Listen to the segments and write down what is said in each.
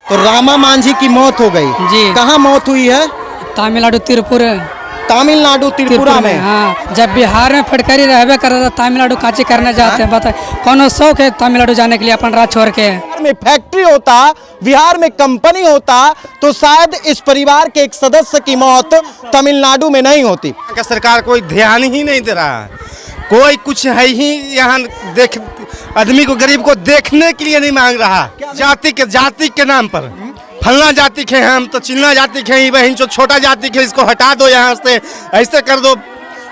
तो रामा मांझी की मौत हो गई जी। कहाँ मौत हुई है? तमिलनाडु तमिलनाडु त्रिपुरा में। हाँ, जब बिहार में फटकरी रहबे कर रहा तमिलनाडु काची करने जाते हैं। बता कौन शौक है तमिलनाडु जाने के लिए अपन राज छोड़ के? बिहार में फैक्ट्री होता, बिहार में कंपनी होता तो शायद इस परिवार के एक सदस्य की मौत तमिलनाडु में नहीं होती। का सरकार कोई ध्यान ही नहीं दे रहा है, कोई कुछ है ही यहाँ देख आदमी को गरीब को देखने के लिए नहीं मांग रहा। जाति के नाम पर फलना जाति के हैं हम तो चिल्ला जाति के ही बहन जो छोटा जाति के इसको हटा दो यहाँ से, ऐसे कर दो,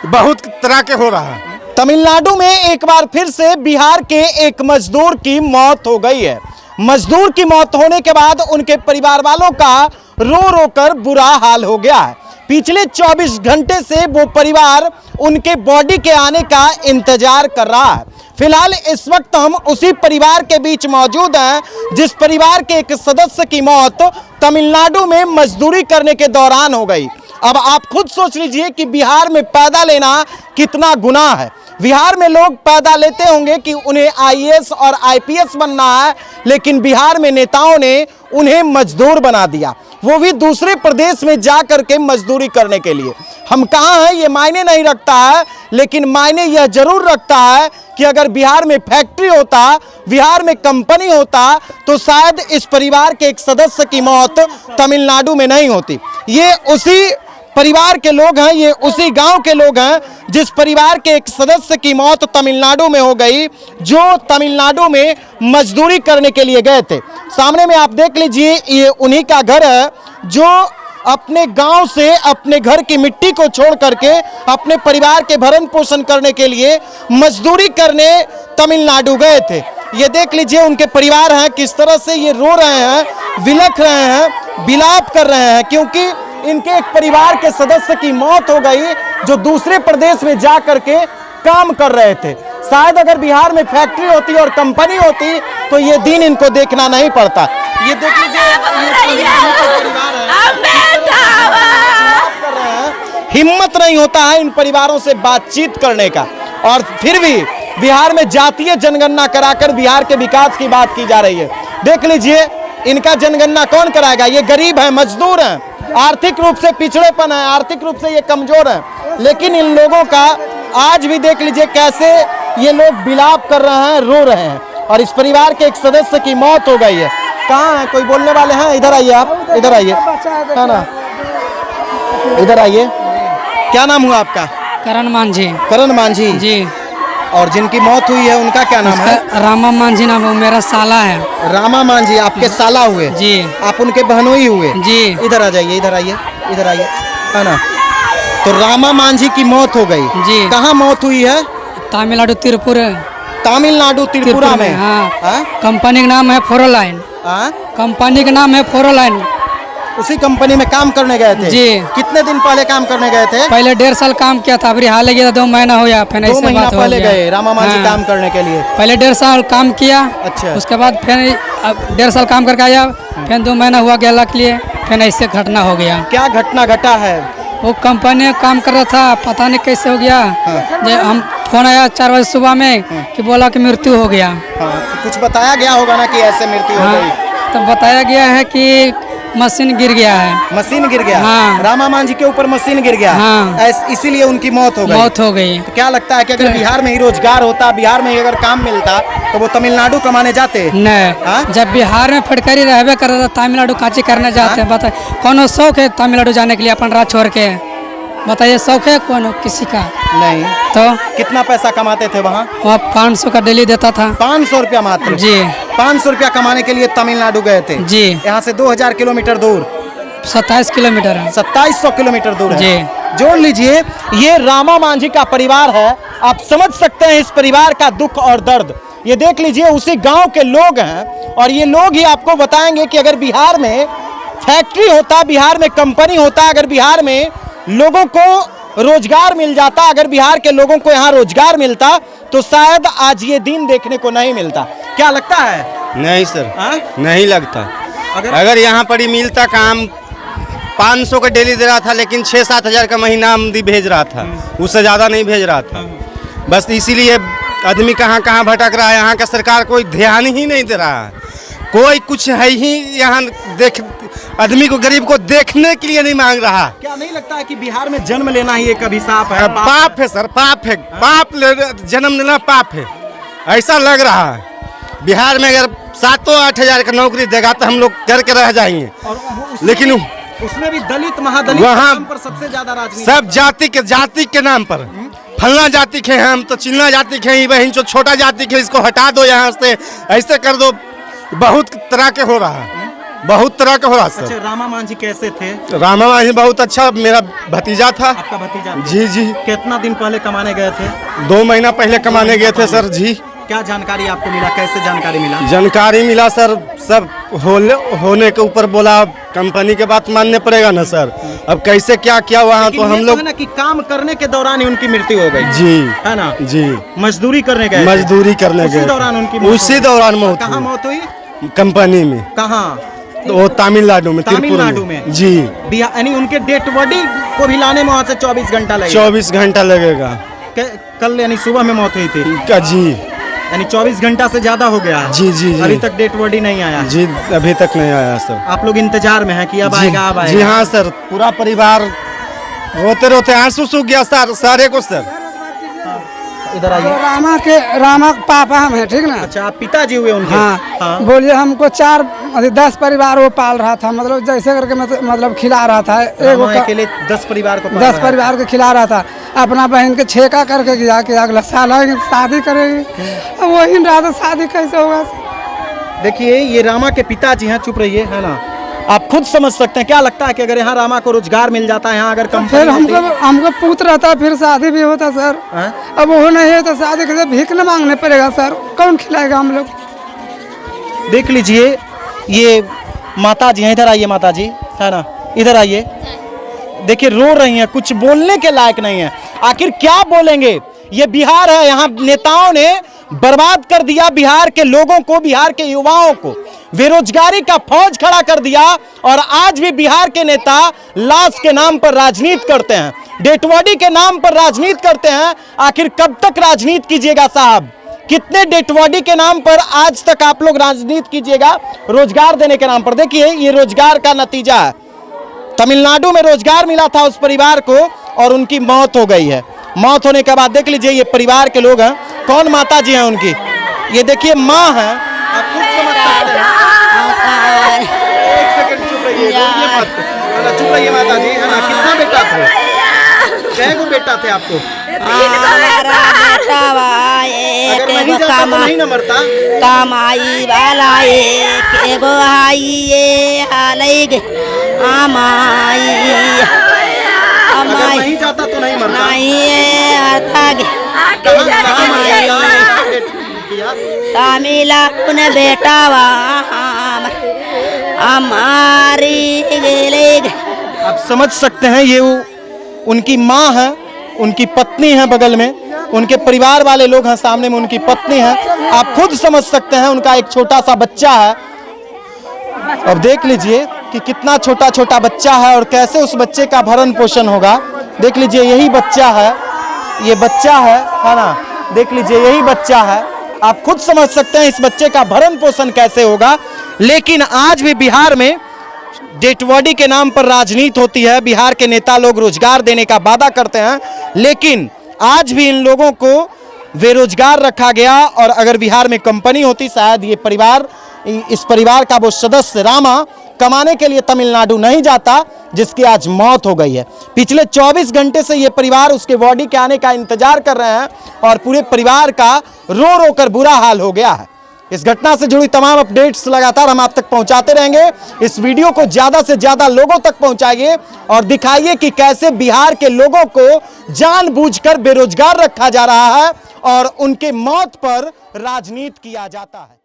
बहुत तरह के हो रहा है। तमिलनाडु में एक बार फिर से बिहार के एक मजदूर की मौत हो गई है। मजदूर की मौत होने के बाद उनके परिवार वालों का रो रो कर बुरा हाल हो गया है। पिछले 24 घंटे से वो परिवार उनके बॉडी के आने का इंतजार कर रहा है। फिलहाल इस वक्त हम उसी परिवार के बीच मौजूद हैं जिस परिवार के एक सदस्य की मौत तमिलनाडु में मजदूरी करने के दौरान हो गई। अब आप खुद सोच लीजिए कि बिहार में पैदा लेना कितना गुनाह है। बिहार में लोग पैदा लेते होंगे कि उन्हें आईएएस और आईपीएस बनना है, लेकिन बिहार में नेताओं ने उन्हें मजदूर बना दिया, वो भी दूसरे प्रदेश में जा करके मजदूरी करने के लिए। हम कहाँ हैं ये मायने नहीं रखता है, लेकिन मायने यह जरूर रखता है कि अगर बिहार में फैक्ट्री होता, बिहार में कंपनी होता तो शायद इस परिवार के एक सदस्य की मौत तमिलनाडु में नहीं होती। ये उसी परिवार के लोग हैं, ये उसी गांव के लोग हैं जिस परिवार के एक सदस्य की मौत तमिलनाडु में हो गई, जो तमिलनाडु में मजदूरी करने के लिए गए थे। सामने में आप देख लीजिए, ये उन्हीं का घर है जो अपने गांव से अपने घर की मिट्टी को छोड़ करके अपने परिवार के भरण पोषण करने के लिए मजदूरी करने तमिलनाडु गए थे। ये देख लीजिए उनके परिवार हैं किस तरह से ये रो रहे हैं, विलख रहे हैं, विलाप कर रहे हैं, क्योंकि इनके एक परिवार के सदस्य की मौत हो गई जो दूसरे प्रदेश में जा करके काम कर रहे थे। शायद अगर बिहार में फैक्ट्री होती और कंपनी होती तो ये दिन इनको देखना नहीं पड़ता। ये देख लीजिए हिम्मत नहीं होता है इन परिवारों से बातचीत करने का, और फिर भी बिहार में जातीय जनगणना कराकर बिहार के विकास की बात की जा रही है। देख लीजिए इनका जनगणना कौन कराएगा? ये गरीब है, मजदूर हैं, आर्थिक रूप से पिछड़ेपन है, आर्थिक रूप से ये कमजोर है, लेकिन इन लोगों का आज भी देख लीजिए कैसे ये लोग विलाप कर रहे हैं, रो रहे हैं। और इस परिवार के एक सदस्य की मौत हो गई है। कहाँ है? कोई बोलने वाले हैं? इधर आइए, आप इधर आइए, है ना, इधर आइए। क्या नाम हुआ आपका? करण मांझी। करण मांझी जी। और जिनकी मौत हुई है उनका क्या नाम है? रामा मांझी नाम है, मेरा साला है। रामा मांझी आपके साला हुए जी? आप उनके बहनोई हुए जी। इधर आ जाइए, इधर आइए, इधर आइए, है ना। तो रामा मांझी की मौत हो गई जी। कहाँ मौत हुई है? तमिलनाडु त्रिपुरा में। हाँ। कंपनी का नाम है फोरोलाइन। कंपनी का नाम है फोरोलाइन। उसी कंपनी में काम करने गए थे जी। कितने दिन पहले काम करने गए थे? पहले 1.5 साल काम किया था, अभी हाल गया 2 महीना हो गया। 2 महीना पहले गए रामा मांझी काम करने के लिए? पहले 1.5 साल काम किया। अच्छा। उसके बाद फिर 1.5 साल काम करके आया, फिर 2 महीना हुआ गया के लिए, फिर ऐसे घटना हो गया। क्या घटना घटा है? वो कंपनी में काम कर रहा था, पता नहीं कैसे हो गया। हम फोन आया 4 बजे सुबह में कि बोला कि मृत्यु हो गया। तो कुछ बताया गया होगा ना कि ऐसे मृत्यु हो गई? तो बताया गया है कि मशीन गिर गया है। मशीन गिर गया? हाँ। रामा मांझी के ऊपर मशीन गिर गया? हाँ। इसीलिए उनकी मौत हो गई। तो क्या लगता है कि अगर बिहार में ही रोजगार होता, बिहार में ही अगर काम मिलता तो वो तमिलनाडु कमाने जाते? नहीं, जब बिहार में फटकरी रहबे कर रहा तमिलनाडु काची करने जाते हैं। बता कौन शौक है तमिलनाडु जाने के लिए अपन राज छोड़ के? बताइए, शौक है कौन किसी का? नहीं। तो कितना पैसा कमाते थे वहाँ? 500 का डेली देता था। 500 रुपया मात्र? जी। 500 रुपया कमाने के लिए तमिलनाडु गए थे? जी। यहाँ से 2000 किलोमीटर दूर? 27 किलोमीटर है। 2700 किलोमीटर दूर है जी। जोड़ लीजिए, ये रामा मांझी का परिवार है। आप समझ सकते हैं इस परिवार का दुख और दर्द। ये देख लीजिए उसी गांव के लोग हैं, और ये लोग ही आपको बताएंगे कि अगर बिहार में फैक्ट्री होता, बिहार में कंपनी होता, अगर बिहार में लोगों को रोजगार मिल जाता, अगर बिहार के लोगों को यहाँ रोजगार मिलता तो शायद आज ये दिन देखने को नहीं मिलता। क्या लगता है? नहीं सर, नहीं लगता। अगर यहाँ पर ही मिलता काम, 500 का डेली दे रहा था, लेकिन 6-7 हज़ार का महीना आमदी भेज रहा था, उससे ज़्यादा नहीं भेज रहा था। बस इसीलिए आदमी कहाँ कहाँ भटक रहा है। यहाँ का सरकार कोई ध्यान ही नहीं दे रहा है, कोई कुछ है ही यहाँ देख आदमी को गरीब को देखने के लिए नहीं मांग रहा। क्या नहीं लगता है कि बिहार में जन्म लेना ही एक अभिशाप है? पाप है सर, पाप है, जन्म लेना पाप है, ऐसा लग रहा है। बिहार में अगर 7-8 हजार का नौकरी देगा तो हम लोग करके रह जाएंगे, लेकिन उसमें भी दलित महादलित वहाँ के नाम पर सबसे ज्यादा राजनीति, सब जाति के नाम पर फलना जाति के हैं हम तो चिल्ला जाति के हैं, वही जो छोटा जाति के इसको हटा दो यहाँ से, ऐसे कर दो। बहुत तरह के हो रहा है, बहुत तरह का हो रहा सर। अच्छा, रामा मांझी कैसे थे? रामा मांझी बहुत अच्छा, मेरा भतीजा था। आपका भतीजा? जी जी। कितना दिन पहले कमाने गए थे? 2 महीना पहले कमाने गए थे सर जी। क्या जानकारी आपको मिला, कैसे जानकारी मिला? जानकारी मिला सर, सब होने के ऊपर बोला, कंपनी के बात मानने पड़ेगा ना सर। अब कैसे क्या किया वहाँ तो हम लोग ना कि काम करने के दौरान ही उनकी मृत्यु हो गई। जी है ना जी। मजदूरी करने गए, मजदूरी करने गए, उसी दौरान उनकी उसी दौरान मौत। कहाँ मौत हुई? कंपनी में। कहाँ? वो तमिलनाडु में, तमिलनाडु में जी। यानी उनके डेड बॉडी को भी लाने में वहाँ से 24 घंटा लगेगा। 24 घंटा लगेगा। कल यानी सुबह में मौत हुई थी जी, यानी 24 घंटा से ज्यादा हो गया है। जी जी जी। अभी तक डेड बॉडी नहीं आया जी, अभी तक नहीं आया सर। आप लोग इंतजार में हैं कि अब आएगा, अब आएगा? जी हाँ सर, पूरा परिवार रोते रोते आंसू सूख गया सर, सारे को सर। इधर आइए। रामा के पापा हम हैं, ठीक ना? अच्छा, आप पिताजी हुए उनके? हाँ। बोलिए हमको 10 परिवार वो पाल रहा था, मतलब जैसे करके मतलब खिला रहा था। के लिए 10 परिवार को 10 परिवार को खिला रहा था। अपना बहन के छेका करके गया कि अगला साल आएगी शादी करेगी। अब वही रात शादी कैसे होगा? देखिए, ये रामा के पिताजी हैं, चुप रहिए, है ना? आप खुद समझ सकते हैं। क्या लगता है कि अगर यहाँ रामा को रोजगार मिल जाता है, यहाँ अगर फिर हमको पुत्र रहता, फिर शादी भी होता सर। अब वो नहीं है तो शादी कैसे? भीख न मांगने पड़ेगा सर, कौन खिलाएगा हम लोग? देख लीजिए, ये माता जी हैं, इधर आइए माता जी, है ना, इधर आइए। देखिए, रो रही हैं, कुछ बोलने के लायक नहीं है। आखिर क्या बोलेंगे? ये बिहार है, यहाँ नेताओं ने बर्बाद कर दिया बिहार के लोगों को, बिहार के युवाओं को, बेरोजगारी का फौज खड़ा कर दिया। और आज भी बिहार के नेता लाश के नाम पर राजनीति करते हैं, डेडबॉडी के नाम पर राजनीति करते हैं। आखिर कब तक राजनीति कीजिएगा साहब? कितने डेडबॉडी के नाम पर आज तक आप लोग राजनीति कीजिएगा, रोजगार देने के नाम पर? देखिए, ये रोजगार का नतीजा है। तमिलनाडु में रोजगार मिला था उस परिवार को और उनकी मौत हो गई है। मौत होने के बाद देख लीजिए, ये परिवार के लोग हैं। कौन माता जी हैं उनकी? ये देखिए, माँ है। आप खुद समझ सकते हैं। एक सेकंड चुप रहिए, रोइए मत। चुप रहिए माता जी, है ना? कितना बेटा थे? कैगो बेटा थे आपको? अगर नहीं जाता तो नहीं न मरता। कमाई वाला एगो अगर नहीं जाता तो नहीं मरता। तमिलनाडु ने बेटा हमारी। आप समझ सकते हैं, ये उनकी माँ है, उनकी पत्नी है बगल में, उनके परिवार वाले लोग हैं सामने में, उनकी पत्नी है। आप खुद समझ सकते हैं, उनका एक छोटा सा बच्चा है। अब देख लीजिए कि कितना छोटा छोटा बच्चा है और कैसे उस बच्चे का भरण पोषण होगा। देख लीजिए, यही बच्चा है, ये बच्चा है ना? देख लीजिए, यही बच्चा है। आप खुद समझ सकते हैं इस बच्चे का भरण पोषण कैसे होगा। लेकिन आज भी बिहार में डेडबॉडी के नाम पर राजनीति होती है। बिहार के नेता लोग रोजगार देने का वादा करते हैं, लेकिन आज भी इन लोगों को बेरोजगार रखा गया। और अगर बिहार में कंपनी होती, शायद ये परिवार, इस परिवार का वो सदस्य रामा कमाने के लिए तमिलनाडु नहीं जाता, जिसकी आज मौत हो गई है। पिछले 24 घंटे से ये परिवार उसके बॉडी के आने का इंतजार कर रहे हैं और पूरे परिवार का रो रो कर बुरा हाल हो गया है। इस घटना से जुड़ी तमाम अपडेट्स लगातार हम आप तक पहुंचाते रहेंगे। इस वीडियो को ज्यादा से ज्यादा लोगों तक पहुंचाइए और दिखाइए कि कैसे बिहार के लोगों को जानबूझकर बेरोजगार रखा जा रहा है और उनके मौत पर राजनीति किया जाता है।